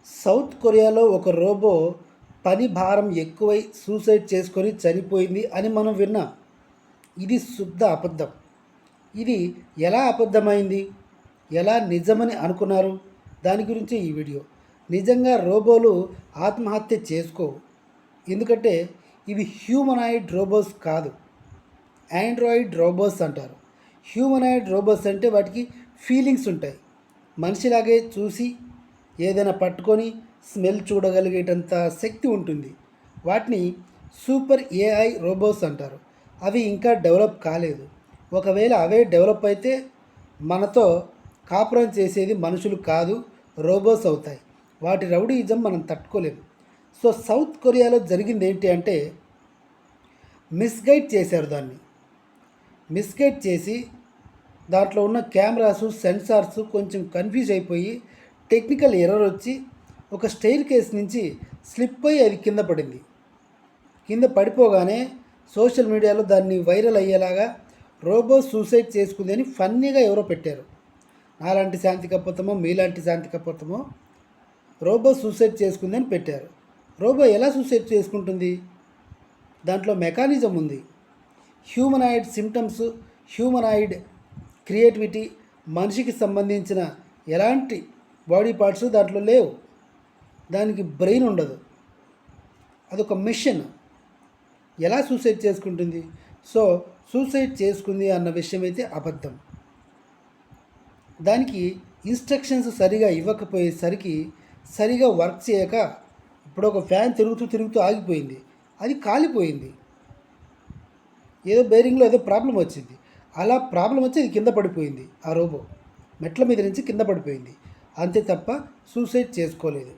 South కొరియాలో ఒక robo పని భారం ఎక్కువై సూసైడ్ చేసుకొని చనిపోయింది అని మనం విన్నాం. ఇది శుద్ధ అబద్ధం. ఇది ఎలా అబద్ధమైంది, ఎలా నిజమని అనుకున్నారు? దాని గురించి ఈ వీడియో. నిజంగా రోబోలు ఆత్మహత్య చేసుకోవు. ఎందుకంటే ఇవి హ్యూమనాయిడ్ రోబోస్ కాదు, ఆండ్రాయిడ్ రోబోస్ అంటారు. హ్యూమనాయిడ్ రోబోస్ అంటే వాటికి ఫీలింగ్స్ ఉంటాయి. మనిషిలాగే చూసి ఏదైనా పట్టుకొని స్మెల్ చూడగలిగేటంత శక్తి ఉంటుంది. వాటిని సూపర్ ఏఐ రోబోస్ అంటారు. అవి ఇంకా డెవలప్ కాలేదు. ఒకవేళ అవే డెవలప్ అయితే మనతో కాపురం చేసేది మనుషులు కాదు, రోబోస్ అవుతాయి. వాటి రౌడీయిజం మనం తట్టుకోలేము. సో సౌత్ కొరియాలో జరిగింది ఏంటి అంటే, మిస్గైడ్ చేశారు దాన్ని. మిస్గైడ్ చేసి దాంట్లో ఉన్న కెమెరాసు సెన్సార్స్ కొంచెం కన్ఫ్యూజ్ అయిపోయి టెక్నికల్ ఎర్రర్ వచ్చి ఒక స్టైర్ కేస్ నుంచి స్లిప్ అయ్యి అది కింద పడింది. కింద పడిపోగానే సోషల్ మీడియాలో దాన్ని వైరల్ అయ్యేలాగా రోబో సూసైడ్ చేసుకుంది అని ఫన్నీగా ఎవరో పెట్టారు. నాలాంటి శాంతి కపోతమో మీలాంటి శాంతి కపోతమో రోబో సూసైడ్ చేసుకుంది అని పెట్టారు. రోబో ఎలా సూసైడ్ చేసుకుంటుంది? దాంట్లో మెకానిజం ఉంది. హ్యూమనాయిడ్ సిమ్టమ్స్, హ్యూమనాయిడ్ క్రియేటివిటీ, మనిషికి సంబంధించిన ఎలాంటి బాడీ పార్ట్స్ దాంట్లో లేవు. దానికి బ్రెయిన్ ఉండదు. అదొక మిషన్. ఎలా సూసైడ్ చేసుకుంటుంది? సో సూసైడ్ చేసుకుంది అన్న విషయం అయితే అబద్ధం. దానికి ఇన్స్ట్రక్షన్స్ సరిగా ఇవ్వకపోయేసరికి సరిగా వర్క్ చేయక ఇప్పుడు ఒక ఫ్యాన్ తిరుగుతూ ఆగిపోయింది. అది కాలిపోయింది. ఏదో బేరింగ్లో ఏదో ప్రాబ్లం వచ్చింది. అలా ప్రాబ్లం వచ్చి అది కింద పడిపోయింది. ఆ రోబో మెట్ల మీద నుంచి కింద పడిపోయింది. అంతే తప్ప సూసైడ్ చేసుకోలేదు.